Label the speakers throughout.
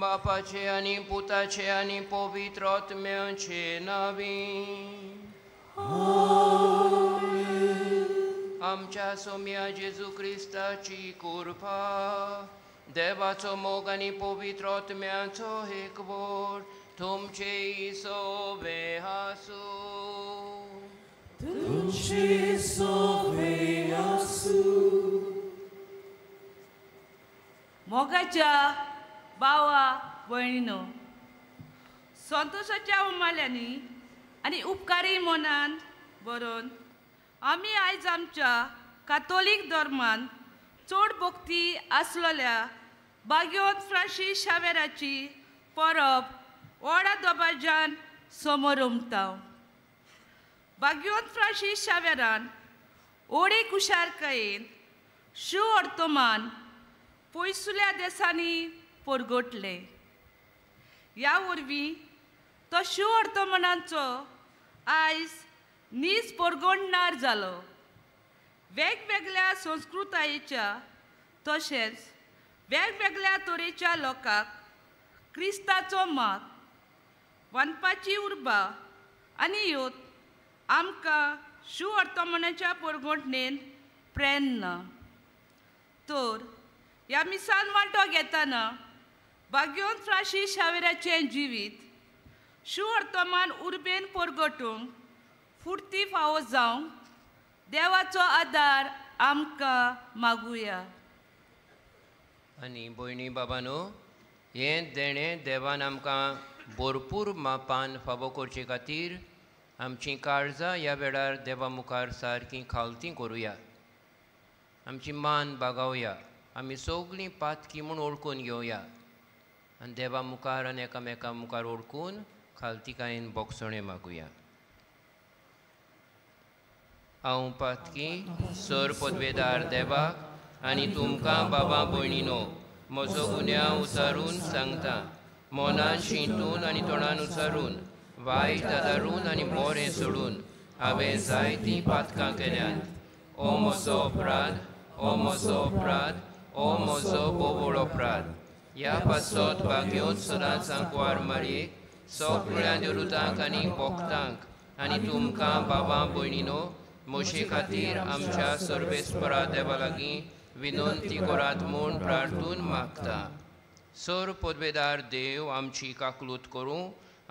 Speaker 1: Bapace ani Putace ani Povitratmeance navi. Amen. Amcia somia Jesu Christaci curpa, devaco mogani Povitratmeanco hekvor, tum ceiso vehasu.
Speaker 2: Tum ceiso vehasu.
Speaker 3: मोगाच्या भावा भयणीनो, संतोषाच्या उमाल्यांनी आनी उपकारी मनान बरोवन आमी आयज आमच्या कातोलीक धर्मान चड भक्ती आसलेल्या भाग्यवंत फ्रांसीस शावेराची परब व्हडा दबाज्यान समोर उमता. भाग्यवंत फ्रांसीस शावेरान ओडे कुशारकायेन शू वर्तमान पयसुल्या देशांनी परगटले. ह्या वरवीं तो शू वर्तमानांचो आयज नीज परगडणार जालो. वेगवेगळ्या संस्कृतायेच्या तशेंच वेगवेगळ्या तरेच्या लोकांक क्रिस्ताचो माग वानपाची उर्बा आनी योत आमकां शू वर्तमानाच्या परगटणेन प्रेरणा. तर ह्या मिसान वांटो घेतना भाग्यवंत फ्रांसीस शावेराचें जिवीत शू वर्तमान उर्बेन परगटूंक फुर्ती फावो जावंक देवाचो आदार आमकां मागुया.
Speaker 1: आनी भयणी बाबानो, हें देणें देवान आमकां भरपूर मापान फावो करचे खातीर आमचीं काळजां ह्या वेळार देवा मुखार सारकीं खालतीं करुया. आमची मान बागावया. आमी सगळीं पातकी म्हूण ओळखून घेवया आनी देवा मुखार आनी एकामेका मुखार ओळखून खालतीकायेन बोगसणें मागुया. हांव पातकी सर पदवेदार देवाक आनी तुमकां बाबा भयणीनो म्हजो गुन्यांव उचारून सांगता. मोनान शिंतून आनी तोंडान उचारून वायट आदारून आनी बरें सोडून हांवें जायतीं पातकां केल्यांत. ओ म्हजो अपराध, ओ म्हजो अपराध, ओ म्हजो बोबोळ अपराध. ह्या पासत भाग्योत सदांच सांकवार मारयेक सगळ्या देवदूतांक आनी भक्तांक आनी तुमकां बाबा भयणीनो म्हजे खातीर आमच्या सर्वेस्परा देवा लागीं विनंती करात म्हूण प्रार्थून मागता. सर पदवेदार देव आमची काकलूत करूं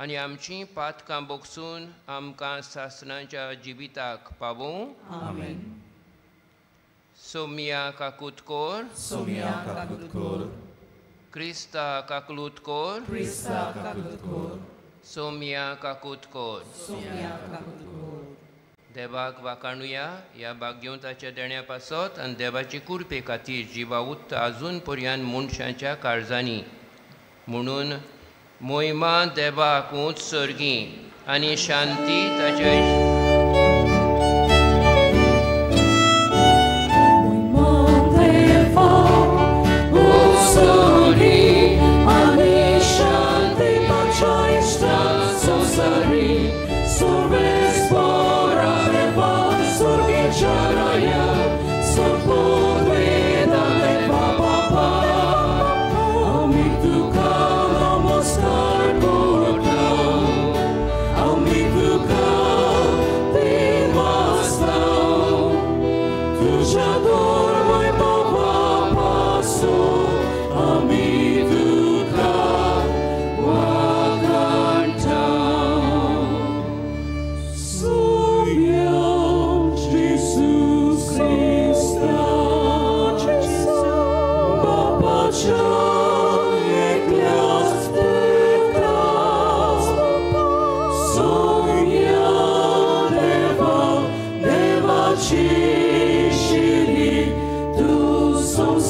Speaker 1: आनी आमचीं पातकां बोगसून आमकां सासणाच्या जिविताक पावूं.
Speaker 2: आमेन.
Speaker 1: सोमिया काकूत कोर,
Speaker 2: सोमिया काकूत कोर.
Speaker 1: क्रिस्ता काकलूत कोर,
Speaker 2: क्रिस्ता काकूत कोर.
Speaker 1: सोमिया काकूत कोर.
Speaker 2: सोमिया काकूत कोर.
Speaker 1: देवाक वाखाणुया ह्या भाग्यवंताच्या देण्या पासत आनी देवाची कुरपे खातीर जिवा उत्त आजून पर्यंत मनशांच्या काळजांनी. म्हणून मोहिमा देवाक उंच सर्गी आनी शांती ताच्या
Speaker 2: Glory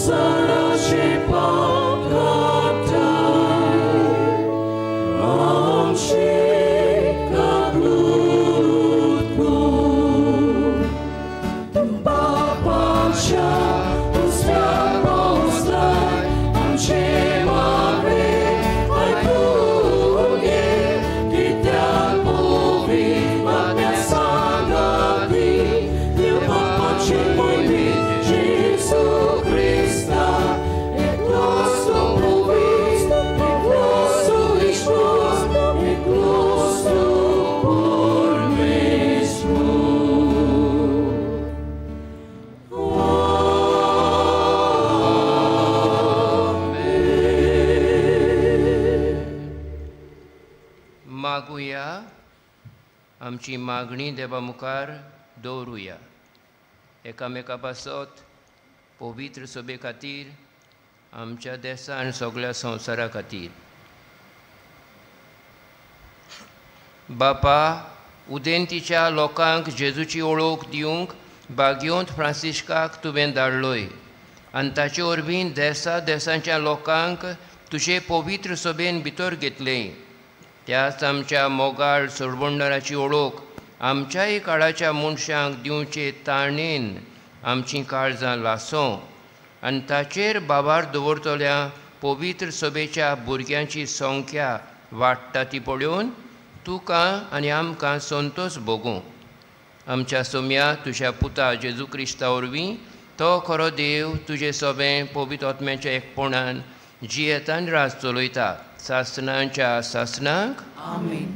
Speaker 2: संसाराचे पाप कापताय आमचे काकूत कोर बापाच्या उजव्या बाजूलाय आमचे मागणे ऐकून घे कित्याक पोवी बातम्या सांगाती देव बापाची मोहिमे जेजू क्रिस्ता एकलोच तो पोवीस एकलोच तो इश्वोस एकलोच तो
Speaker 1: मागुया आमची मागणी देवा मुखार दवरुया एकामेका पासत पवित्र सभे खातीर आमच्या देशा आनी सगळ्या संवसारा खातीर बापा उदेंतीच्या लोकांक जेजूची ओळख दिवंक बागयोंत फ्रांसिस्काक तुवें धाडलोय आनी ताचे वरवीं देशा देशांच्या लोकांक तुजे पवित्र सभेन भितर घेतले त्याच आमच्या मोगाळ सोडबोंडाराची ओळख आमच्याय काळाच्या मनशांक दिवचे ताणेन आमचीं काळजां लासो आनी ताचेर बाबार दवरतल्या पवित्र सभेच्या भुरग्यांची संख्या वाडटा ती पळोवन तुका आनी आमकां संतोश भोगूं आमच्या सोम्या तुज्या पुता जेजू क्रिस्ता वरवीं तो खरो देव तुजे सभें पवित्र आत्म्याच्या एकपणान जियेतान राज चलयता सासनांच्या सासनांक
Speaker 2: आमीन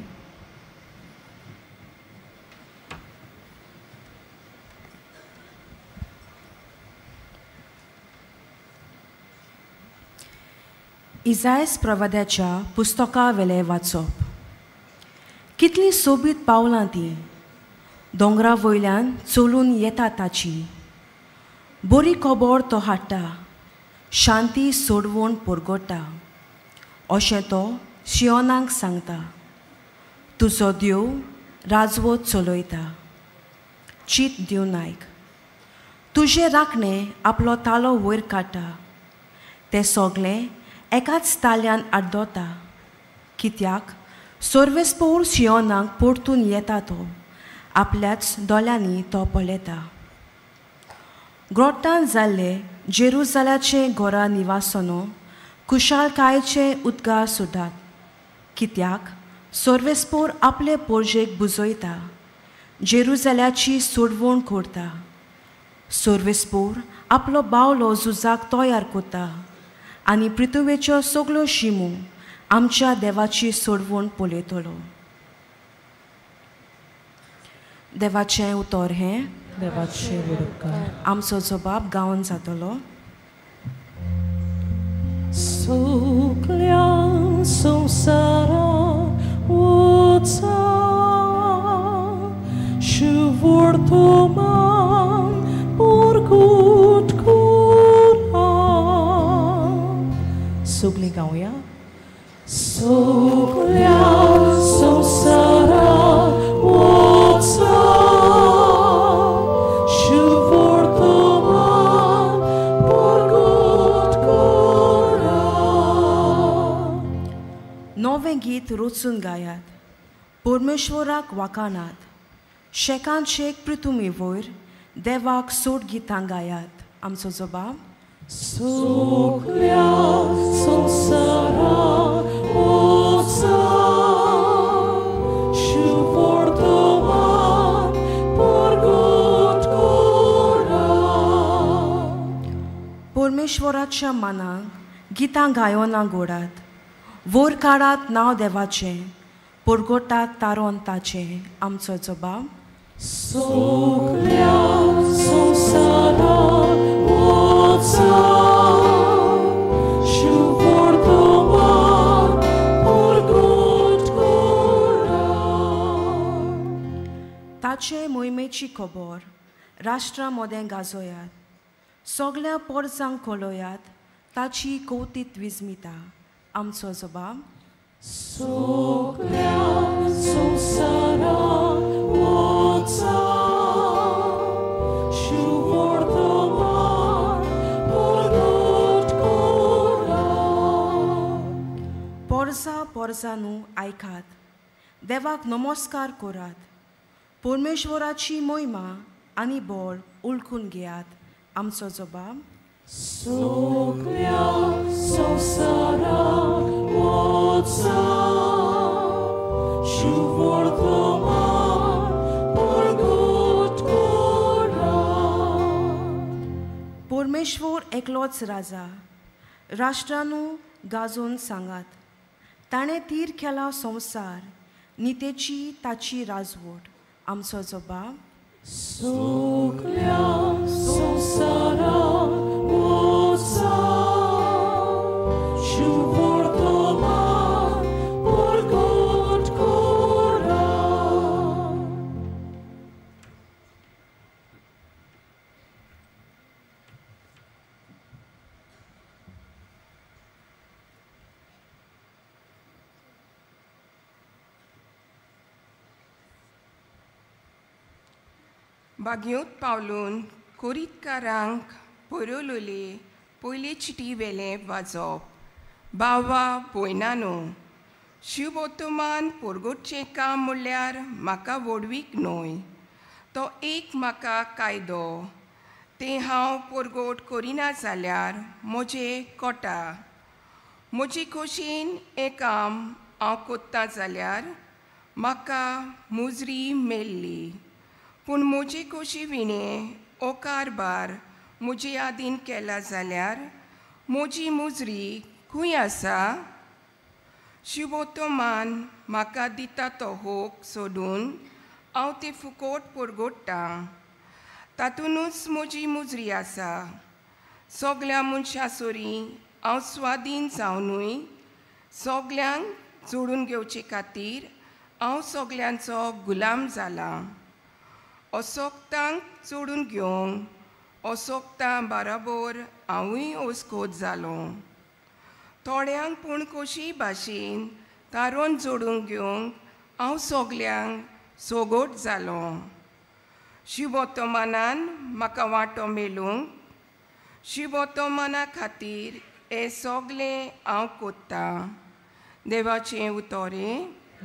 Speaker 4: इजायस प्रवाद्याच्या पुस्तका वेले वाचप कितली सोबीत पावलां ती दोंगरा वयल्यान चलून येता ताची बरी खबर तो हाडटा शांती सोडवून परगडटा अशें तो शियोनांक सांगता तुजो देव राजवत चलयता चीत दिवन आयक तुजे राखणे आपलो तालो वयर काडटा तें सगळें एकाच ताल्यान आड्डोता कित्याक सर्वेस्पोर शियोनांक परतून येता तो आपल्याच दोळ्यांनी तो पळयता ग्रोटान जाल्ले जेरुजाल्याचे घोरा निवासनो कुशालकायेचे उद्गार सुटात कित्याक सर्वेस्पोर आपले पोरजेक बुजयता जेरुजाल्याची सोडवण करता सर्वेस्पोर आपलो बावलो झुजाक तयार करता आनी पृथ्वेच्यो सगळ्यो शिमू आमच्या देवाची सोडवण पळयतलो देवाचें उतर हें
Speaker 2: देवाचे उपकार
Speaker 4: आमचो जबाब गावन जातलो
Speaker 2: सगळ्या संवसारा वचा शिवर्तमान परगट करा सगळीं गावया सगळ्या संवसारा वचा शिवर्तमान परगट करा
Speaker 4: नवें गीत रचून गायात परमेश्वराक वाखाणात शेकांत शेक पृथ्वी वयर देवाक सोड गितां गायात आमचो जबाब
Speaker 2: सगळ्या संवसारा वचा शिवर्तमान परगट करा
Speaker 4: परमेश्वराच्या मानाक गितां गायोना गोडात वोर काळात नांव देवाचें परगटात तारोन ताचें आमचो जबाब
Speaker 2: सगळ्या संवसारा वचा शिवर्तमान परगट करा
Speaker 4: ताचे मोहिमेची खबर राष्ट्रा मोदें गाजोयात सगळ्या पोरसांक कळयात ताची कौतीत विजमिता आमचो जबाब
Speaker 2: सगळ्या संवसारा वचा शिवर्तमान परगट
Speaker 4: पोरसा पोरसानू आयकात, देवाक नमस्कार करात, परमेश्वराची महिमा आनी बोल उलखून घेयात. आमचो जबाब
Speaker 2: सगळ्या संवसाराक वचा, शुभ वर्तमान परगट करा.
Speaker 4: परमेश्वर एकलोच राजा, राष्ट्रानू गाजोन सांगात. ताणें तीर केला संवसार, नितेची ताची राजवट. आमचो जबाब
Speaker 2: सगळ्या संवसाराक वचा, शुभ वर्तमान परगट करा.
Speaker 5: बागयोत पावलून कुरीतकारांक पयरवलोले पयले चिटी वेलें वाजोवप. बावा भयणानो, शुभ वर्तमान परगटचें काम म्हणल्यार म्हाका वडवीक न्हय, तो एक म्हाका कायदो. तें हांव परगट करिना जाल्यार म्हजें कोटा. म्हजे खोशेन हें काम हांव कोत्ता जाल्यार म्हाका मुजरी मेळ्ळी. पूण म्हजे खोशी विणें हो कारबार म्हजे आदीन केला जाल्यार म्हजी मुजरी खंय आसा? शुभ वर्तमान म्हाका दिता तो होक सोडून हांव तें फुकट परगट्टा. तातूंतूच म्हजी मुजरी आसा. सगल्या मनशां सोरी हांव स्वाधीन जावनूय सगल्यांक जोडून घेवचे खातीर हांव सगल्यांचो गुलाम जाला. असोक्तांक जोडून घेवंक असोक्तां बराबर हांवूय ओस्कोत जालो. थोड्यांक पूण कशी भाशेन तारोन जोडून घेवंक हांव सगल्यांक सोगोट जालो. शुभ वर्तमानान म्हाका वांटो मेळूंक, शुभ वर्तमाना खातीर हें सगलें हांव कोत्ता. देवाचें उतोरें.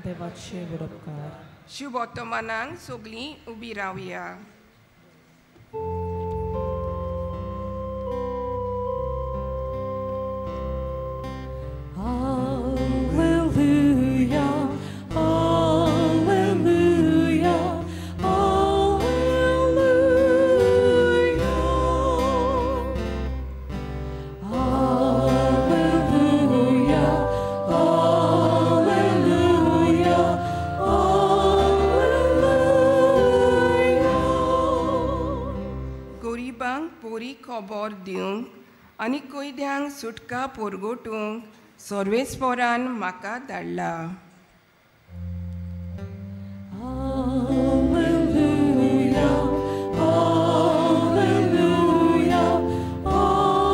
Speaker 2: देवाचे विरोधकार.
Speaker 5: शुभ वर्तमानांक सगलीं उबी रावया.
Speaker 2: Alleluia, alleluia, alleluia. Alleluia, alleluia, alleluia.
Speaker 5: गरिबांक बरी खबर दिवंक आनी कैद्यांक सुटका परगटूंक सर्वेस्परान म्हाका धाडला.
Speaker 2: Alleluia, alleluia, alleluia.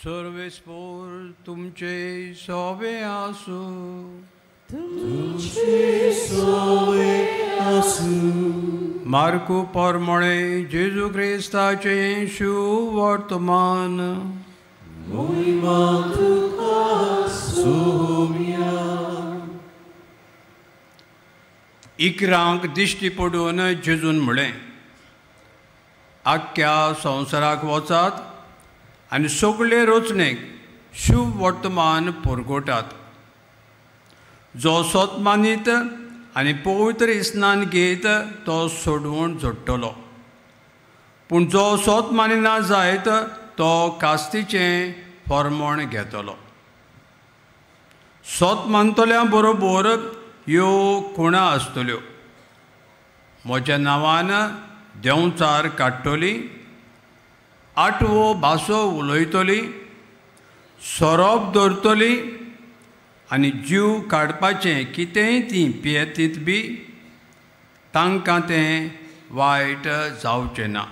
Speaker 6: सर्वेस्पोर तुमचे सोबे आसू.
Speaker 2: तुमचे सोवे आसू.
Speaker 6: मार्कू परमळे जेजू क्रिस्ताचे शुभ वर्तमान.
Speaker 2: महिमा तुका सोम्या.
Speaker 6: इकरांक दिश्टी पडून जेजून म्हळें, आख्ख्या संवसाराक वचात आनी सगळे रचणेक शुभ वर्तमान परगटात. जो सोत मानीत आनी पवित्र स्नान घेत तो सोडवून जोडटलो. पूण जो सोत मानिना जायत तो कास्तीचें फर्मण घेतलो. सोत मानतल्या बरोबर ह्यो खुणां आसतल्यो. म्हज्या नांवान देंवचार काडटली, आठवो भासो उलयतली, सोरोप धरतली आनी जीव काडपाचें कितेंय ती पियेतीत बी तांकां तें वायट जावचें ना.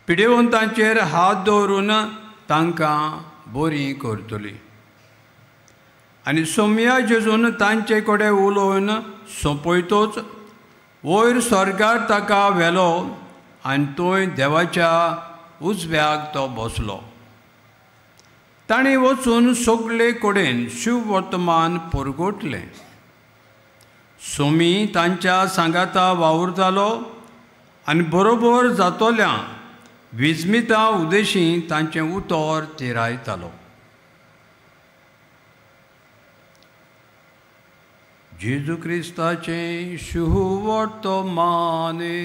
Speaker 6: पिडेवंतांचेर हात दवरून तांकां बरीं करतली. आनी सोमया जेजून तांचे कडेन उलोवन सोंपयतोच वयर स्वर्गार ताका व्हेलो आनी थंय देवाच्या उजव्याक तो बसलो. ताणें वचून सगळे कडेन शिव वर्तमान परगोटलें. सोमी तांच्या सांगाता वावुरतालो आनी बरोबर जातोल्या विजमिता उदेशी तांचें उतर तिरायतालो. जेजू क्रिस्ताचें शिव वर्तमाने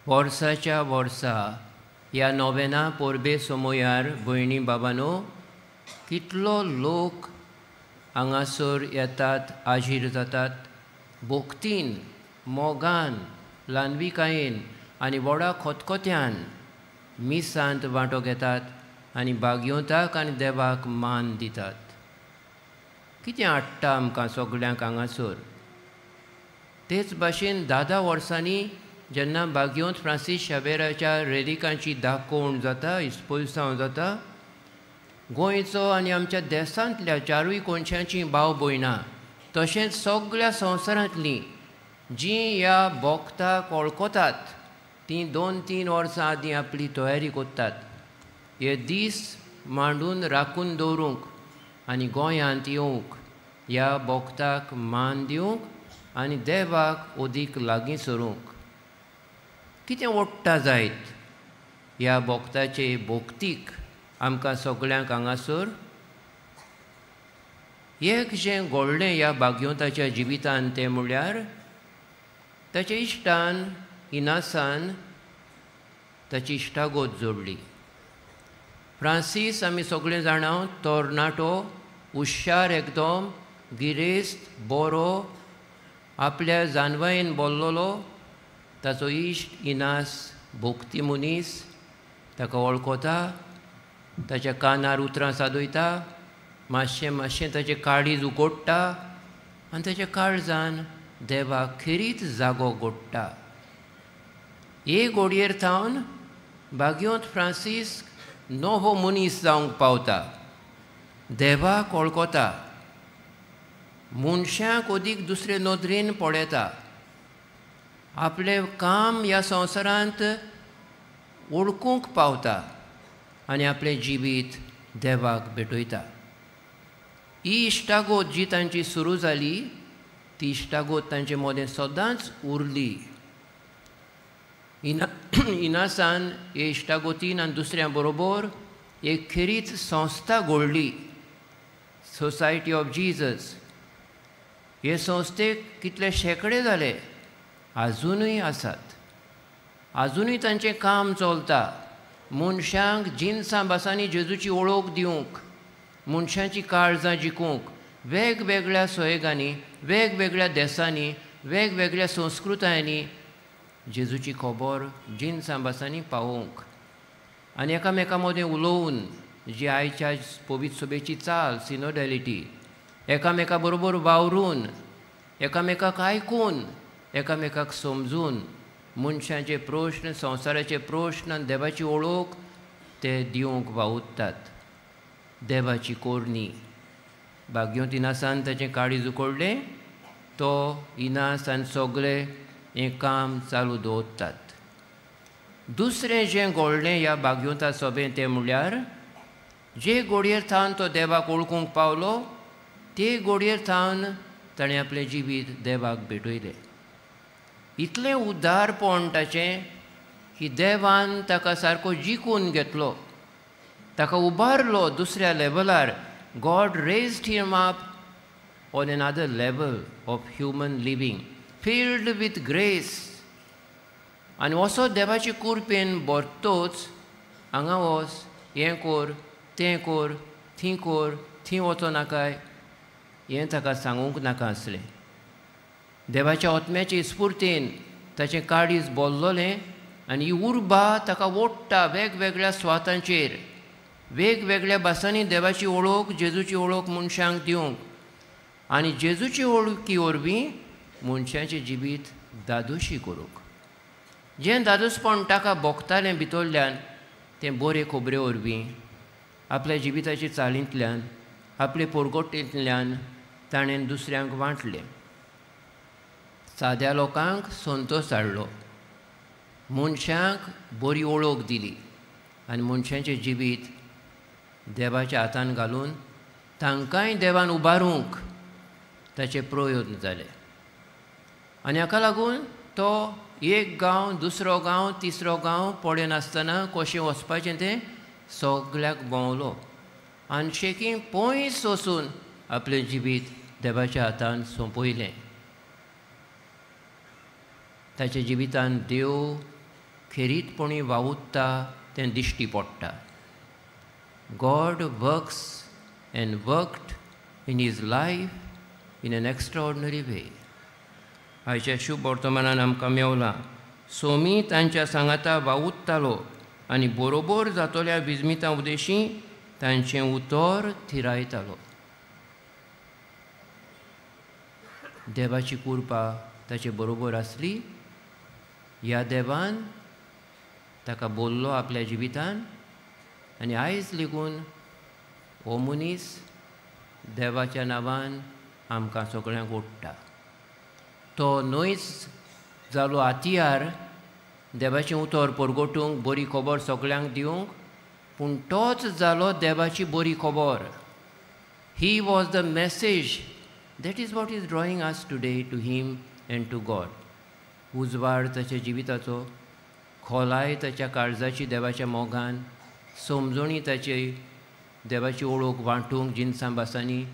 Speaker 1: वर्साच्या वर्सा ह्या नोवेना पोरबे समोयार भयणी बाबानो कितलो लोक हांगासर येतात, हाजीर जातात. भोक्तीन, मोगान, ल्हानविकायेन आनी व्हडा खतखत्यान मिसांत वांटो घेतात आनी भाग्योताक आनी देवाक मान दितात. कितें हाडटा आमकां सगळ्यांक हांगासर? तेच भाशेन 10 वर्सांनी जेन्ना भाग्योत फ्रांसीस शाबेराच्या रेदिकांची दाखोवण जाता, इस्पोलसांव जाता, गोंयचो आनी आमच्या देशांतल्या 4 कोनशांची भाव भयणां तशेंच सगळ्या संवसारांतलीं जीं ह्या भोगताक वळखतात तीं 2-3 वर्सां आदीं आपली तयारी करतात. हे दीस मांडून राखून दवरूंक आनी गोंयांत येवंक, ह्या भोगताक मान दिवंक आनी देवाक ओदीक लागीं सरूंक. कितें ओडटा जायत ह्या भोगताचे भोगतीक आमकां सगळ्यांक हांगासर? एक जें घडलें ह्या भाग्योताच्या जिवितांत तें म्हळ्यार ताच्या इश्टान इनासान ताची इश्टागोत जोडली. फ्रांसीस आमी सगळें जाणां तरणाटो, हुशार एकदम, गिरेस्त, बरो, आपल्या जानवायेन बोल्लोलो. ताचो इश्ट इनास भोक्ती मनीस ताका वळखता, ताच्या कानार उतरां सादयता, मातशें मातशें ताचें काळीज उगडटा आनी ताच्या काळजान देवाक खरीच जागो घडटा. हे घडयेर थावन भाग्योत फ्रांसीस नवो मनीस जावंक पावता. देवाक वळखता, मनशाक ओदीक दुसरे नदरेन पळयता, आपलें काम ह्या संवसारांत ओळखूंक पावता आनी आपलें जिवीत देवाक भेटयता. ही इश्टागोत जी तांची सुरू जाली ती इश्टागोत तांचे मदें सदांच उरली. इनासान हे इश्टागोतीन आनी दुसऱ्यां बरोबर एक खरीच संस्था घडली, सोसायटी ऑफ जिजस. हे संस्थेक कितले शेकडे जाले, आजुनूय आसात. आजुनूय तांचें काम चलता. मनशांक जिन्सां बासांनी जेजूची वळख दिवंक, मनशांची काळजां जिखूंक, वेगवेगळ्या सोयेगांनी, वेगवेगळ्या देशांनी, वेगवेगळ्या संस्कृतायांनी जेजूची खबर जिन्सां बासांनी पावोवंक आनी एकामेका मदें उलोवन, जी आयच्या पवित्र सभेची चाल सिनोडॅलिटी, एकामेका बरोबर वावरून, एकामेकाक आयकून, एकामेकाक समजून मनशांचे प्रश्न, संवसाराचे प्रश्न आनी देवाची वळख ते दिवंक वावुरतात. देवाची कोरणी. भाग्योत इनासान ताचें काळीज उकडलें, तो इनास आनी सगळे हें काम चालू दवरतात. दुसरें जें घडलें ह्या भाग्योता सभेंत तें म्हळ्यार जे घडयेर थावन तो देवाक वळखूंक पावलो ते घडयेर थावन ताणें आपलें जिवीत देवाक भेटयलें. इतलें उदारपण ताचें की देवान ताका सारको जिखून घेतलो, ताका उबारलो दुसऱ्या लेवलार. God raised him up on another level of human living, filled with grace. आनी असो देवाचे कुरपेन भरतोच हांगा वच, हें कर, तें कर, थीं कर, थीं वचो नाकाय, हें ताका सांगूंक नाका आसलें. देवाच्या आत्म्याचे स्फूर्तेन ताचें काळीज बोल्लोलें आनी ही उर्बा ताका ओडटा वेगवेगळ्या स्वातांचेर. वेगवेगळ्या भासांनी देवाची ओळख जेजूची ओळख मनशांक दिवंक आनी जेजूची ओळखी वरवीं मनशाचें जिवीत दादोशी करूंक. जें दादोसपण ताका भोगतालें भितरल्यान तें बरे खबरे वरवीं आपल्या जिविताच्या चालींतल्यान आपले पोरगोटेंतल्यान ताणें दुसऱ्यांक वांटलें. साद्या लोकांक संतोश हाडलो, मनशांक बरी ओळख दिली आनी मनशाचें जिवीत देवाच्या हातान घालून तांकांय देवान उबारूंक ताचे प्रयत्न जाले. आनी हाका लागून तो एक गांव दुसरो गांव तिसरो गांव पडे नासतना कशें वचपाचें तें सगळ्याक भोंवलो आनी शेकी पयस वचून आपलें जिवीत देवाच्या हातान सोंपयलें. ताच्या जिवितान देव खेरीतपणी वावुरता तें दिश्टी पडटा. God works and worked in his life in an extraordinary way. आयच्या शुभ वर्तमानान आमकां मेवलां सोमी तांच्या सांगाता वावुरतालो आनी बरोबर जातोल्या विजमिता उदेशी तांचें उतर थिरायतालो. देवाची कृपा ताचे बरोबर आसली. ह्या देवान ताका बोल्लो आपल्या जिवितान आनी आयज लेगून हो मनीस देवाच्या नांवान आमकां सगळ्यांक ओडटा. तो न्हयच जालो हातियार देवाचें उतर परगोटूंक बरी खबर सगळ्यांक दिवंक, पूण तोच जालो देवाची बरी खबर. He was the message that is what is drawing us today to him and to God. उजवाड ताच्या जिविताचो, खोलाय ताच्या काळजाची देवाच्या मोगान, समजणी ताची देवाची ओळख वांटूंक जिनसां भासांनी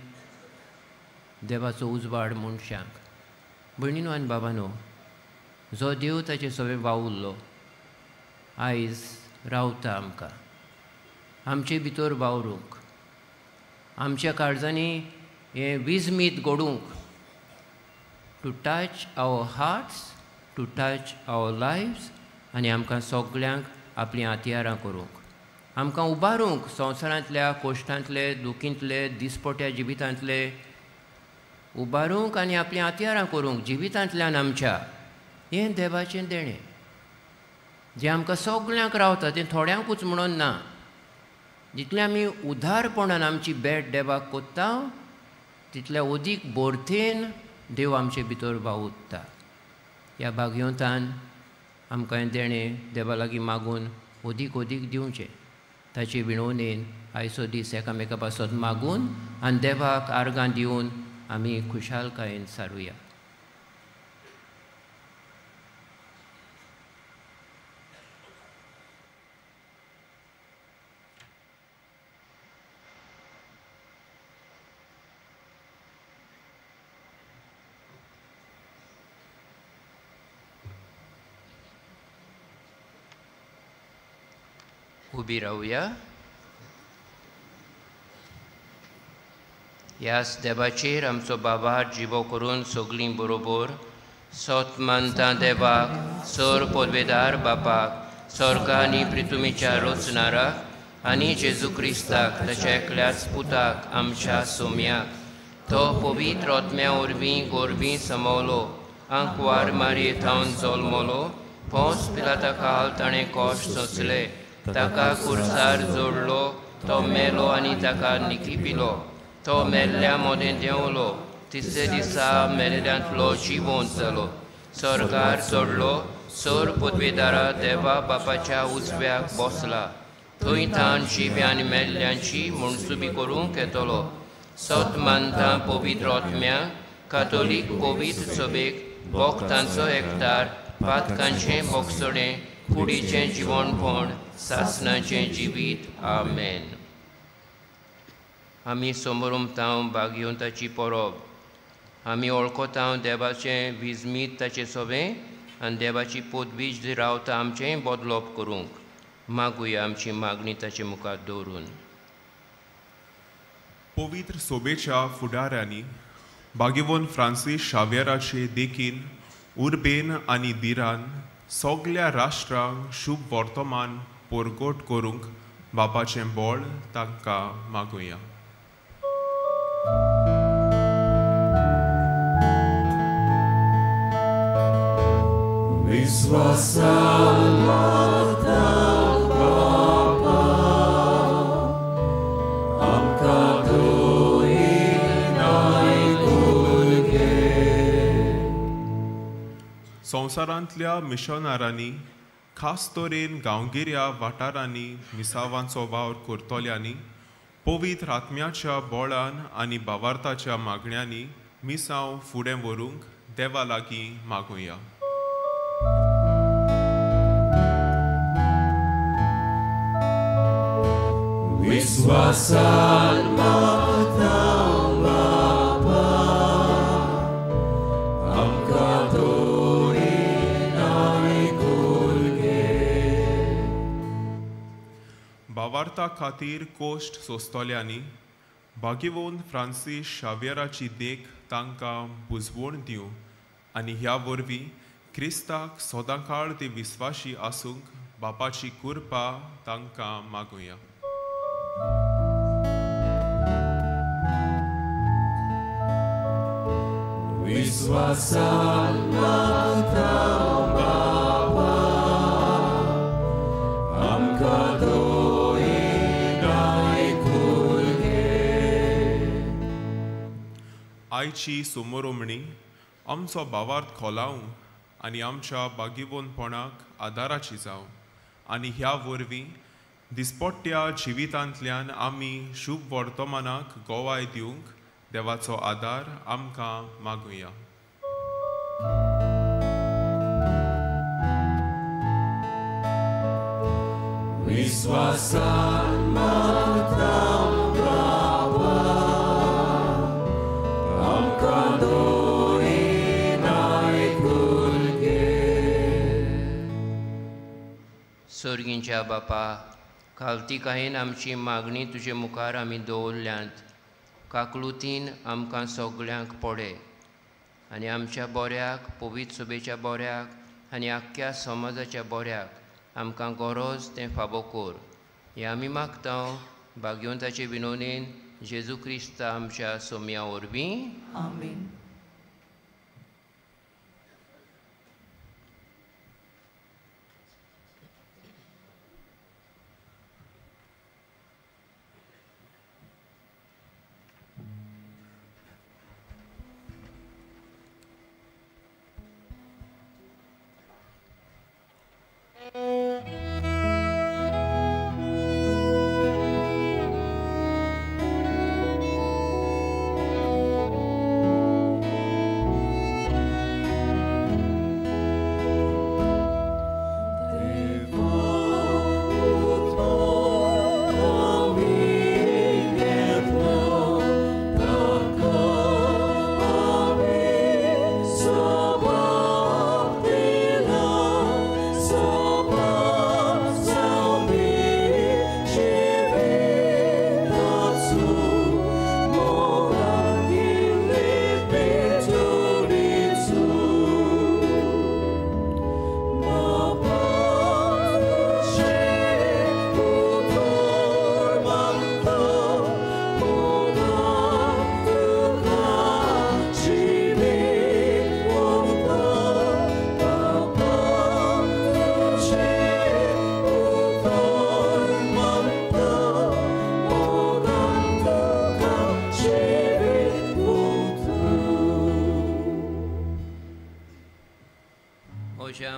Speaker 1: देवाचो उजवाड मनशांक. भयणीनो आनी बाबानो, जो देव ताचे सगळे वावुरलो आयज रावता आमकां आमचे भितर वावरूंक, आमच्या काळजांनी हें विजमीत घडूंक, to touch our hearts, to touch our lives आनी आमकां सगळ्यांक आपलीं हातियारां करूंक, आमकां उबारूंक संवसारांतल्या कोश्टांतले दुखींतले दिसपट्या जिवितांतले उबारूंक आनी आपलीं हातियारां करूंक जिवितांतल्यान आमच्या. हें देवाचें देणें जें आमकां सगळ्यांक रावता तें थोड्यांकूच म्हणून ना. जितलें आमी उदारपणान आमची भेट देवाक कोत्ता तितल्या अदीक बोरतेन देव आमचे भितर वावुरता. ह्या भाग्योतान आमकां हें देणें देवा लागीं मागून अदीक अदीक दिवचें. ताचे विणवणेन आयचो दीस एकामेका पासत मागून आनी देवाक आर्गां दिवन आमी खुशालकायेन सारुया. उबी रावया. ह्याच देवाचेर आमचो बाबा जिवो करून सगळीं बरोबर सोत मानता देवाक, सर पदवेदार बापाक, स्वर्ग आनी पृथ्वीच्या रचणाराक आनी जेजू क्रिस्ताक ताच्या एकल्याच पुताक आमच्या सोम्याक, तो पवित्र आत्म्या वरवीं गोरवीं समवलो, आंकवार मारयेंतावन जल्मलो, पोंस पिलाता काल ताणें कश्ट सोंसले, ताका खुर्सार जोडलो, तो मेलो आनी ताका निखिपिलो, तो मेल्ल्या मोदें देंवलो, तिसरे दिसा मेलेल्यांतलो जिवंत जालो, स्वर्गार चडलो, सर पदवेदारा देवा बापाच्या उजव्याक बसला, थंय तान जिव्या आनी मेल्ल्यांची म्हणसुबी करूंक येतलो. सत मानता पवित्र आत्म्या, कातोलीक पवित्र सभेक, भक्तांचो एकठार, पातकांचें बोगसडें, कुडीचें जिवणपण, सासणाचें जिवीत. आमेन. आमी समोरुमतांव भाग्यवंताची परब. आमी वळखतांव देवाचें विजमीत ताचें सवें आनी देवाची पदवीज रावता आमचें बदलोप करूंक. मागुया आमची मागणी ताचे मुखार दवरून.
Speaker 7: पवित्र सोबेच्या फुडाऱ्यांनी भाग्यवन फ्रांसीस शावेराचे देखीन उर्बेन आनी दिरान सगळ्या राष्ट्रांक शुभ वर्तमान परगट करूंक बापाचें बळ तांकां मागुया.
Speaker 2: विश्वासान मागता बापा, आमकां दोयीन आयकून घे.
Speaker 7: संवसारांतल्या मिशनरांनी खास तरेन गांवगिऱ्या वाठारांनी मिसावांचो वावर करतल्यांनी पवित्र आत्म्याच्या बळान आनी भावार्थाच्या मागण्यांनी मिसांव फुडें व्हरूंक देवा लागीं मागुया.
Speaker 2: विश्वासान मागता बापा, आमकां दोयीन आयकून घे.
Speaker 7: भावार्था खातीर कोश्ट सोंसतल्यांनी भाग्यवंत फ्रांसीस शावेराची देख तांकां बुजवण दिवं आनी ह्या वरवीं क्रिस्ताक सदांकाळ ते विस्वाशी आसूंक बापाची कृपा तांकां मागुया.
Speaker 2: विश्वासान मागता बापा, आमकां दोयीन आयकून घे.
Speaker 7: आयची सोमोरोमणी आमचो भावार्थ खोलावूं आनी आमच्या भाग्यवंतपणाक आदाराची जावं आनी ह्या वरवीं दिसपट्ट्या जिवितांतल्यान आमी शुभ वर्तमानाक गोवाय दिवंक देवाचो आदार आमकां मागुया.
Speaker 2: विश्वासान मागता बापा, आमकां दोयीन आयकून घे.
Speaker 1: सर्गींच्या बापा, खालतीकायेन आमची मागणी तुजे मुखार आमी दवरल्यांत. काकलुतीन आमकां सगळ्यांक पडे आनी आमच्या बऱ्याक, पवित्र सभेच्या बऱ्याक आनी आख्ख्या समाजाच्या बऱ्याक आमकां गरज तें फाबो कर. हें आमी मागता भाग्यवंताचे विनोनेन जेजू क्रिस्त आमच्या सोम्या वरवीं.
Speaker 8: आमीन.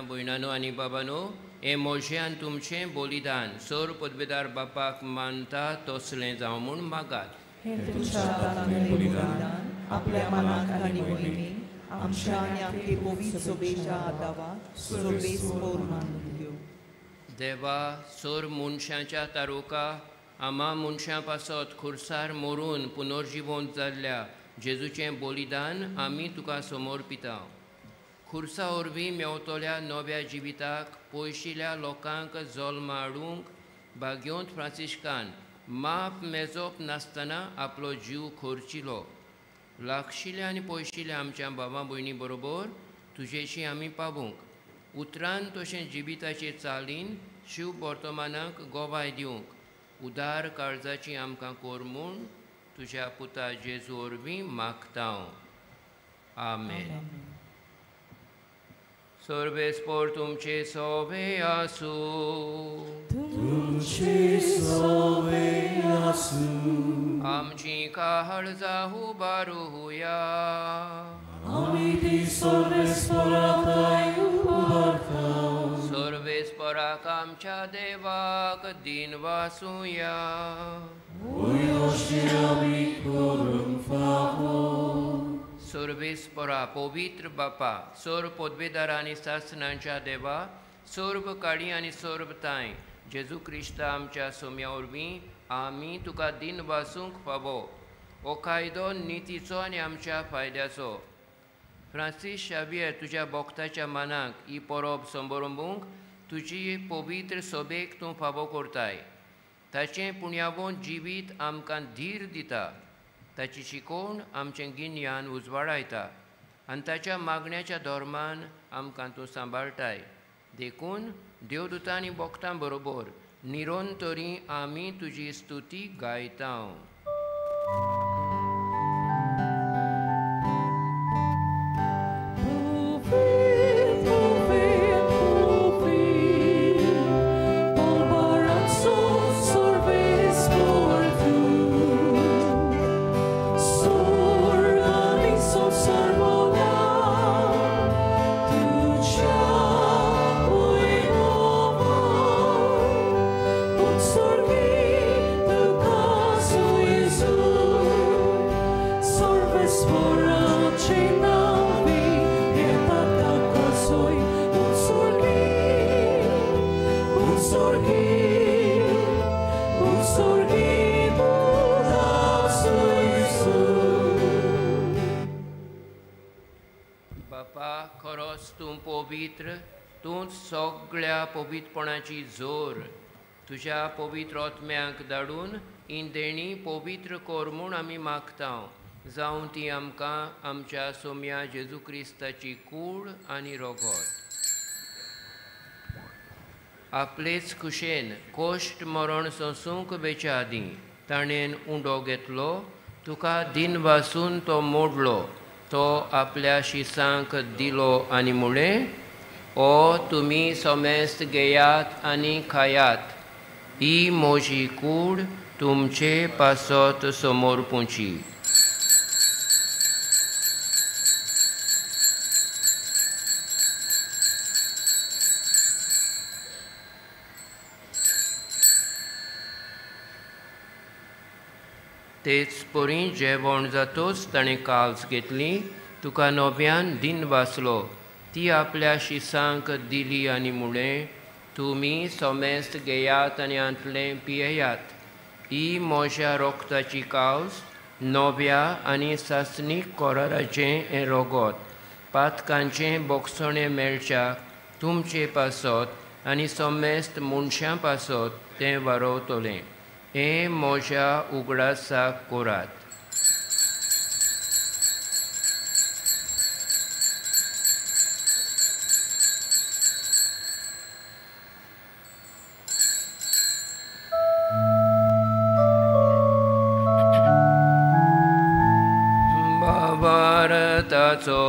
Speaker 1: भयणानो आनी बाबानो, हे मोशेन तुमचें बलिदान सर पदवेदार बापाक मानता तसलें जावं म्हूण मागात.
Speaker 8: हे तुमच्या हातांतलें बलिदान आपल्या मनाक आनी भयणी आमच्या आनी आपली पवित्र सभेच्या आदाराक सभेस मानून दिवं.
Speaker 1: देवा, सर मनशांच्या तारुका आमा मनशां पासत खुर्सार मरून पुनर्जिवंत जाल्ल्या जेजूचें बलिदान आमी तुका समर्पिता. खुर्सा वरवीं मेवतल्या नव्या जिविताक पयशिल्ल्या लोकांक जल्म हाडूंक भाग्यवंत फ्रांसिस्कान माप मेजप नासतना आपलो जीव खर्चिलो. लागशिल्ल्या आनी पयशिल्ल्या आमच्या भावां भयणी बरोबर तुजेशी आमी पावूंक उतरान तशें जिविताचे चालीन शिव वर्तमानाक गोवाय दिवंक उदार काळजाची आमकां कोर म्हूण तुज्या पुता जेजू वरवीं मागता आमेन. सर्वेस्पोर तुमचे सोवे आसूं. आमची काळजा उबारुया. सर्वेस्पराक आमच्या देवाक दिन वासुया. सर्वेस्परा पवित्र बापा, सर्व पदवेदार आनी सासणांच्या देवा, सर्व काळी आनी सर्व ताय जेजू क्रिस्ता आमच्या सोम्या वरवीं आमी तुका दिन वासूंक फावो. हो कायदो नितीचो आनी आमच्या फायद्याचो. फ्रांसीस शावियर तुज्या भक्ताच्या मनाक ही परब संभरंबूंक तुजी पवित्र सभेक तूं फावो करताय. ताचें पुण्यावोन जिवीत आमकां धीर दिता. ताची शिकोवण आमचें गिन्यान उजवाडायता आनी ताच्या मागण्याच्या धर्मान आमकां तूं सांबाळटाय. देखून देवदूतांनी भक्तां बरोबर निरंतरी आमी तुजी स्तुती गायता. पवित्र तूंच सगळ्या पवित्रपणाची जोर तुज्या पवित्र आत्म्याक धाडून इंदेणी पवित्र कोर म्हूण आमी मागता. जावं ती आमकां आमच्या सोम्या जेजू क्रिस्ताची कूड आनी रोगोत. आपलेच कुशेन कोश्ट मरण सोंसूंक वेच्या आदीं ताणेन उंडो घेतलो. तुका दिन वासून तो मोडलो. तो आपल्या शिसांक दिलो आनी म्हळें, ओ तुमी सोमेस्त घेयात आनी खायात. ही म्हजी कूड तुमचे पासत समोर पुंची. तेच परी जेवण जातोच ताणें काल्स घेतली. तुका नव्यान दिन वाचलो. ती आपल्या शिसांक दिली आनी म्हळें, तुमी सोमेस्त घेयात आनी आंतलें पियेयात. ही म्हज्या रोगताची कावस, नव्या आनी सासणीक कोराराचें हें रोगोत. पातकांचें बोगसणें मेळच्याक तुमचे पासत आनी सोमेस्त मनशां पासत तें वारोवतलें. हें म्हज्या उगडासाक कोरात. भारताचो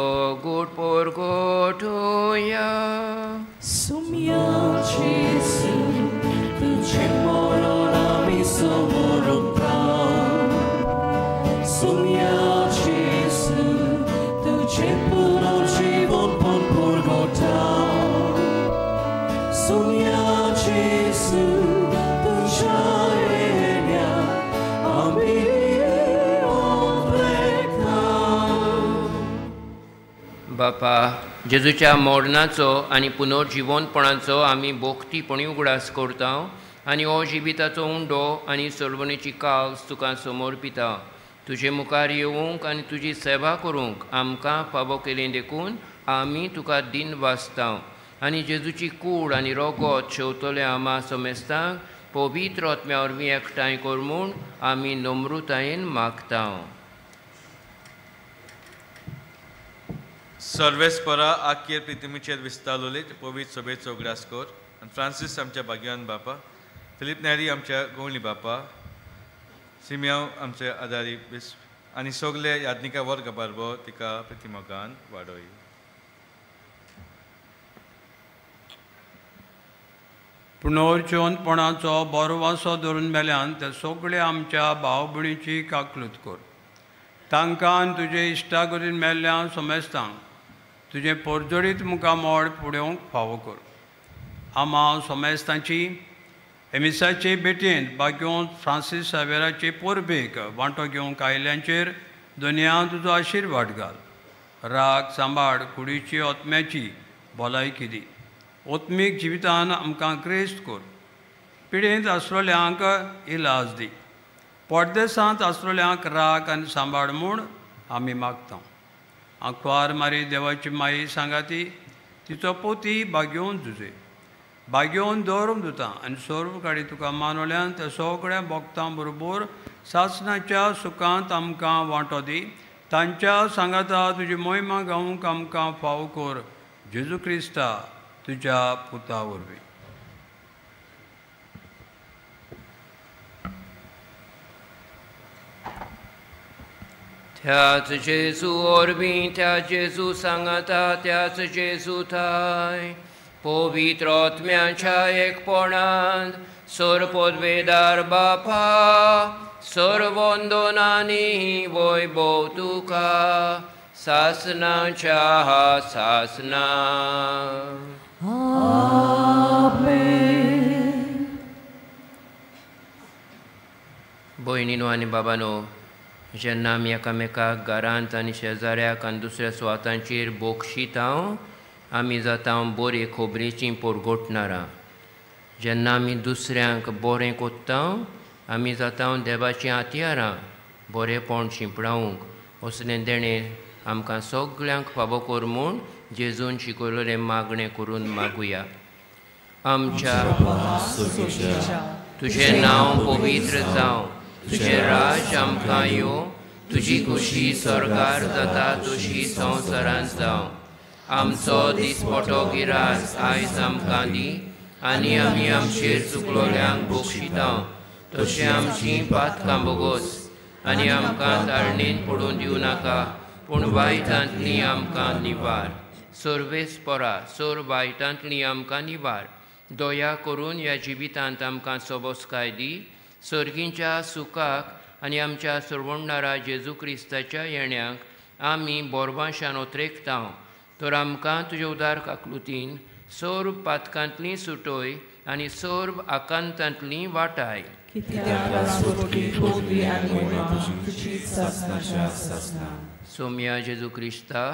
Speaker 1: गोड पोरगोटुया. बापा, जेजूच्या मोडनाचो आनी पुनर्जिवनपणाचो आमी भोगतीपणी उगडास करता आनी हो जिविताचो उंडो आनी सोडवणेची काल्स तुका समोर पिता. तुजे मुखार येवंक आनी तुजी सेवा करूंक आमकां फावो केलें देखून आमी तुका दिन वाचता आनी जेजूची कूड आनी रोगोत शेवतले आमा सोमेस्तांक पवित्र आत्म्या वरवीं एकठांय कर म्हूण आमी नम्रतायेन मागता.
Speaker 9: सर्वेस्परा आख्यर प्रितीमेचेर विस्तारलोले पवित्र सभेचो उगडास कर. आनी फ्रांसीस आमच्या भाग्यवान बापा, फिलीप नॅरी आमच्या गोवणी बापा, सिमियांव आमचे आदारी बेस आनी सगळे याज्ञिका वर्ग बारबो तिका प्रतिमोगान वाडोय.
Speaker 6: पुनर्जिवनपणाचो बरो वासो धरून मेल्यान ते सगळे आमच्या भाव भयणीची काकलूत कर. तांकां तुजे इश्टा करून मेल्ल्या सोमेस्तांक तुजें परजडीत मुखार मोड फुडेवंक फावो कर. आम्हा सोमेस्तांची एमिसाचे बेटयेंत भाग्योन फ्रांसीस सावेराचे पोरबेक वांटो घेवंक आयल्यांचेर दुनिया तुजो आशिर्वाद घाल. राग सांबाळ कुडीची ओतम्याची भलायकी दी. ओत्मीक जिवितान आमकां क्रिस्त कर. पिडेंत आसलेल्यांक इलाज दी. परदेसांत आसलेल्यांक राग आनी सांबाळ म्हूण आमी मागता. आंकवार मारी देवाची माई सांगाती तिचो पोती भाग्योन तुजे भाग्योन दवरूंक दिता आनी सर्व काडी तुका मानवल्यान त्या सगळ्या भक्तां बरोबर सासणाच्या सुखांत आमकां वांटो दी. तांच्या सांगाता तुजी मोहिमा गावूंक आमकां फावो कर. जेजू क्रिस्ता तुज्या पुता वरवीं.
Speaker 1: त्याच जेजू वरवीं त्या जेजू सांगाता त्याच जेजू थंय पवित्र आत्म्याच्या एकपणांत सरपदवेदार बापा सर्वोंदोनांनी वैभव तुका सासणाच्या सासना. भयणीनो आनी बाबानो, जेन्ना आमी एकामेकाक घरांत आनी शेजाऱ्याक आनी दुसऱ्या सुवातांचेर बोगशीतांव आमी जाता बरे खोबरेचीं पोरगोटणारां. जेन्ना आमी दुसऱ्यांक बरें कोत्ता आमी जाता देवाचीं हातयारां बरेंपण शिंपडावंक असलें देणें आमकां सगळ्यांक फावो कर म्हूण जेजून शिकयलेलें मागणें करून मागुया. आमच्या तुजें नांव पवित्र जावं, तुजें राज आमकां येवं, तुजी खुशी स्वर्गार जाता तशी संवसारांत जावं. आमचो दिसपटो गिरास आयज आमकां दी आनी आमी आमचेर चुकलोल्यांक बोगशिता तशें आमचीं पातकां बोगोस आनी आमकां ताळणेन पडून दिवं नाका, पूण वायटांतली आमकां निवार. सर्वेस्परा सोर वायटांतली आमकां निवार. दया करून ह्या जिवितांत आमकां सबोसकाय दी. सर्गींच्या सुखाक आनी आमच्या सरवणणारा जेजू क्रिस्ताच्या येण्याक आमी बोरबाशान ओत्रेकता. तर आमकां तुज्या उदार काकलुतीन सर्व पातकांतली सुटोय आनी सर्व आकांतांतली वाटाय. सोम्या जेजू क्रिस्ता,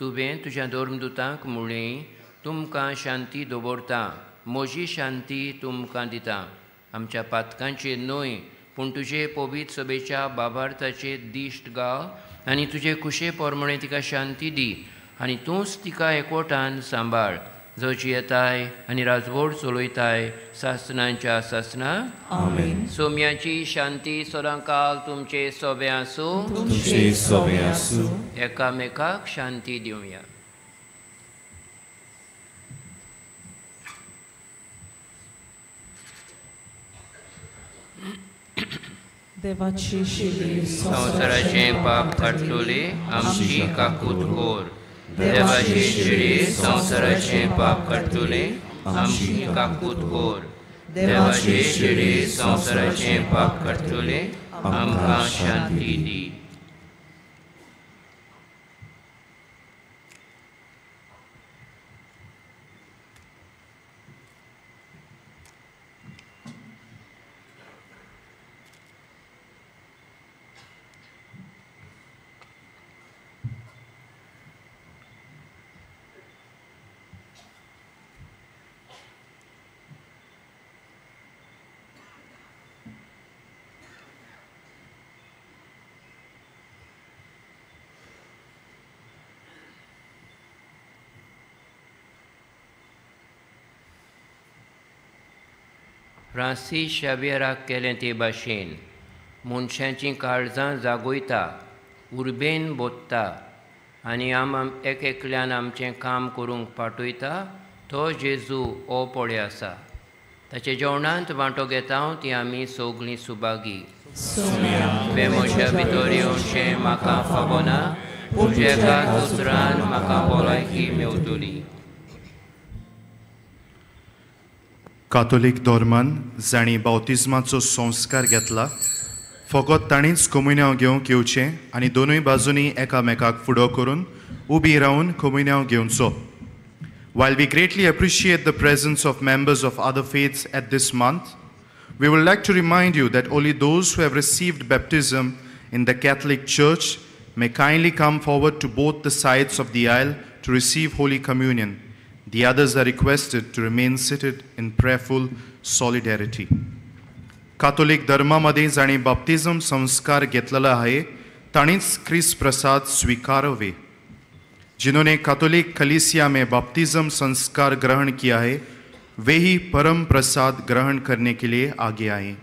Speaker 1: तुवें तुज्या धर्मदुतांक म्हणलें तुमकां शांती दवरता, म्हजी शांती तुमकां दिता. आमच्या पातकांचेर न्हय पूण तुजे पवित्र सभेच्या बाबार्थाचे दिश्ट गाव आनी तुजे कुशे पोरमणे तिका शांती दी आनी तूंच तिका एकवटान सांबाळ. जची येताय आनी राजवट चलयताय सासणांच्या सासना. सोम्याची शांती सदांकाल तुमचे सोबे आसूं. एकामेकाक शांती दिवया.
Speaker 8: देवाची शिली
Speaker 1: संवसाराचें पाप काडटले आमची काकूत कोर. देवाची शिडी संवसाराचें पाप काडटले आमची काकूत कोर. देवाची शिडी संवसाराचें पाप काडटले आमकां शांती दी. फ्रांसीस शावेराक केलें ते भाशेन मनशांचीं काळजां जागोयता, उर्बेन बोदता आनी एक एकल्यान आमचें काम करूंक पाठयता तो जेजू हो पळय आसा. ताचे जेवणांत वांटो घेता ती आमी सोगलीं सुभागी वे म्हज्या भितर येवचें म्हाका फावना तुजे एका उतरान म्हाका भलायकी मेवतली.
Speaker 10: कातोलीक धर्मान जाणी बावतिजमाचो संस्कार घेतला फकत ताणीच कमुन्यांव घेवंक येवचें आनी दोनूय बाजूंनी एकामेकाक फुडो करून उबी रावन कमुन्यांव घेवचो. While we greatly appreciate the presence of members of other faiths at this month, we would like to remind you that only those who have received baptism in the Catholic Church may kindly come forward to both the sides of the aisle to receive Holy Communion. The others are requested to remain seated in prayerful solidarity. Catholic धर्मामध्ये जाणी बाप्तिझम संस्कार घेतलेला आहे ताणीच ख्रिस्त प्रसाद स्वीकारवे. जिन्होंने Catholic कलीसिया में बपतिस्म संस्कार ग्रहण किया है वे ही परम प्रसाद ग्रहण करने के लिए आगे आए.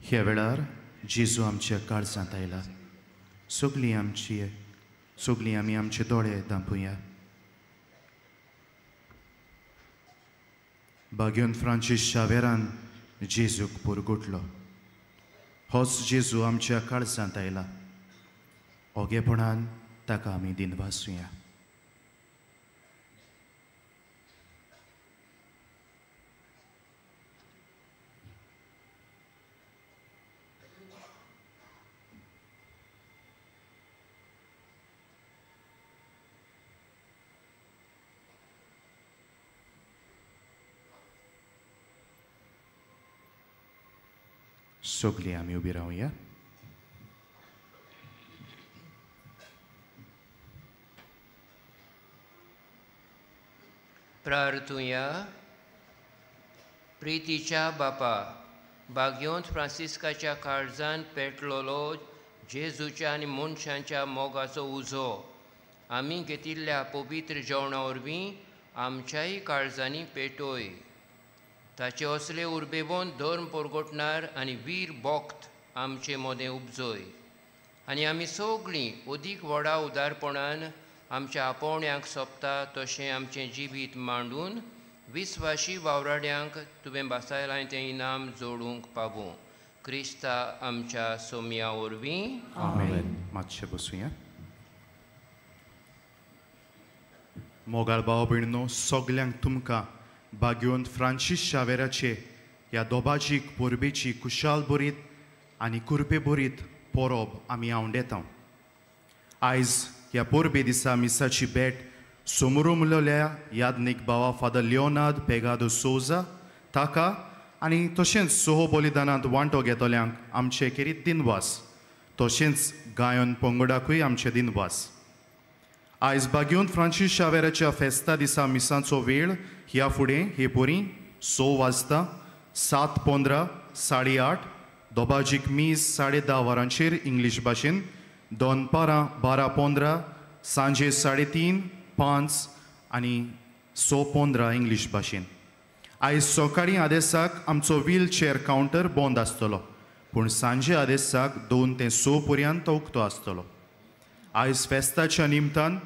Speaker 10: ह्या वेळार जेजू आमच्या काळजांत आयला. सगळीं आमी आमचे दोळे धांपुया. बागेवन फ्रांसीस शावेरान जेजूक पुरगुटलो. होच जेजू आमच्या काळजांत आयला. ओगेपणान ताका आमी दिनवासुया. सगळीं आमी उबी रावया.
Speaker 1: प्रार्थुया. प्रितीच्या बापा, बागयोंत फ्रांसिस्काच्या काळजांत पेटलोलो जेजूच्या आनी मनशांच्या मोगाचो उजो आमी घेतिल्ल्या पवित्र जेवणा वरवीं आमच्याय काळजांनी पेटोय. ताचे असले उर्बेवोन धर्म परगटणार आनी वीर भोक्त आमचे मोदें उपजोय. आनी आमी सगळीं अदीक व्हडा उदारपणान आमच्या आपोवण्यांक सोंपता तशें आमचें जिवीत मांडून विस्वाशी वावराड्यांक तुवें बासायलां तें इनाम जोडूंक पावूं. क्रिस्ता आमच्या सोम्या वरवीं.
Speaker 10: आमेन. मातशें बसुया. मोगाळ भाव भयणीनो, सगल्यांक तुमकां बागयोंत फ्रांसीस शावेराचे ह्या दोबाजीक पोरबेची कुशाल बरीत आनी कुरपे बरीत पोरब आमी आवंडेतां. आयज ह्या पोरबे दिसा मिसाची भेट समोर उरलेल्या यादनीक भावा फादर लिओनार्द पेगादो सोजा ताका आनी तशेंच सोहो बलिदानांत वांटो घेतल्यांक आमचे खेरीत दिनवास. तशेंच गायन पंगडाकूय आमचे दिनवास. आयज बागयोंत फ्रांसीस शावेराच्या फेस्ता दिसा मिसांचो वेळ ह्या फुडें हे पोरी 6 वाजता 7:15 8:30 दोबाजीक मीस 10:30 वरांचेर इंग्लीश भाशेन, दोनपारां 12:15 सांजे 3:30 5 आनी 6:15 इंग्लीश भाशेन. आयज सकाळीं आदेसाक आमचो व्हीलचेअर कावंटर बंद आसतलो, पूण सांजे आदेसाक 2 ते 6 पर्यंत तो उक्तो आसतलो. आयज फेस्ताच्या निमतान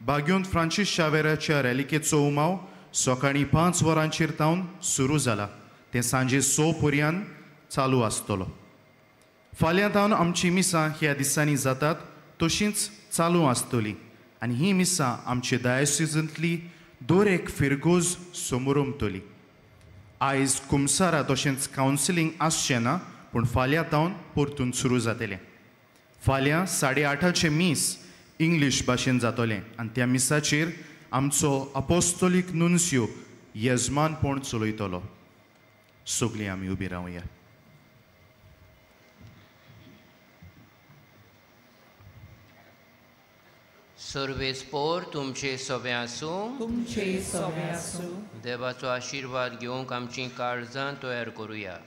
Speaker 10: बागयोंत फ्रांसीस शावेराच्या रॅलिकेचो उमाव सकाळीं 5 वरांचेर तावन सुरू जाला ते सांजे 6 पर्यंत चालू आसतलो. फाल्यां तावन आमची मिसां ह्या दिसांनी जातात तशींच चालू आसतलीं आनी ही मिसां आमचे डायसिसांतली दर एक फिरगोज समोर उमतली. आयज कुमसारा तशेंच कावन्सिलींग आसचें ना, पूण फाल्यां तावन परतून सुरू जातलें. फाल्यां 8:30 मीस इंग्लीश भाशेन जातलें आनी त्या मिसाचेर आमचो अपोस्तोलीक नुन्सियो येजमानपण चलयतलो. सगळीं आमी उबी रावया.
Speaker 1: सर्वेस्पोर तुमचे सवे आसूं.
Speaker 8: तुमचे सवे आसूं.
Speaker 1: देवाचो आशिर्वाद घेवंक आमची काळजां तयार करुया.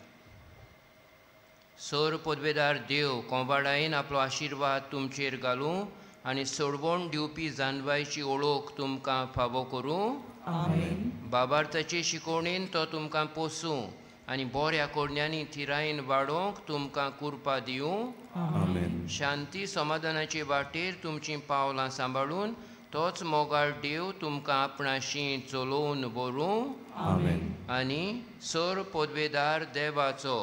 Speaker 1: सर पदवेदार देव कोंबाडायेन आपलो आशिर्वाद तुमचेर घालूं आनी सोडवण दिवपी जानवायची ओळख तुमकां फावो करूं.
Speaker 8: आमेन.
Speaker 1: बाबार्थाचे शिकवणेन तो तुमकां पोसूं आनी बऱ्या कोडण्यांनी थिरायेन वाडोवंक तुमकां कुरपा दिवं.
Speaker 8: आमेन.
Speaker 1: शांती समाधानाचे वाटेर तुमची पावलां सांबाळून तोच मोगाळ देव तुमकां आपणाशी चलोवन व्हरूं.
Speaker 8: आमेन.
Speaker 1: आनी सर पदवेदार देवाचो,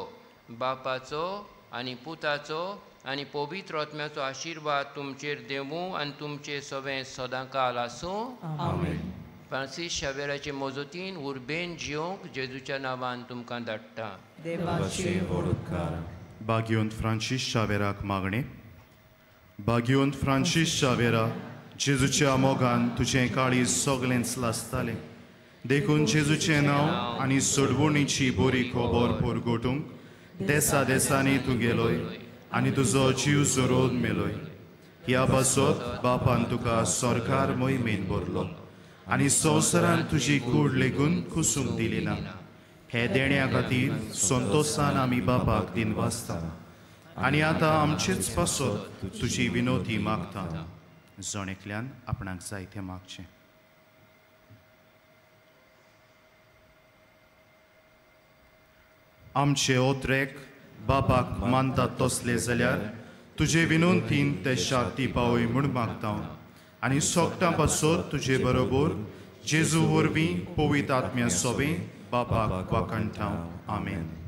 Speaker 1: बापाचो आनी पुताचो आनी पवित्र आत्म्याचो आशिर्वाद तुमचेर देवूं आनी तुमचे सवें सदांकाल आसूं.
Speaker 8: आमेन.
Speaker 1: फ्रांसीस शावेराचे मोजतीन उर्बेन जियोंक जेजूच्या नांवान तुमकां धाडटा.
Speaker 8: देवाचे वडकार.
Speaker 10: बागयोंत फ्रांसीस शावेराक मागणें. बागयोंत फ्रांसीस शावेरा, जेजूच्या मोगान तुजें काळीज सगळेंच लासतालें. देखून जेजूचें नांव आनी सोडवणीची बरी खबर परगटूंक देसा देसांनी तूं गेलोय आनी तुजो जीव जोरोवन मेलोय. ह्या बसत बापान तुका सरकार मोहिमेन भरलो आनी संवसारान तुजी कूड लेगून कुसूंक दिली ना. हे देण्या खातीर संतोशान आमी बापाक दिनवासता आनी आतां आमचेच पासत तुजी विनोती मागता. जण एकल्यान आपणाक जाय तें मागचें. आमचे ओत्रेक बापाक मानतात तसले जाल्यार तुजे विनोंतीन ते शांती पावय म्हूण मागता आनी सोगटां पासत तुजे बरोबर जेजू वरवीं पवित्र आत्म्या सोबे बापाक वाकणटा आमेन.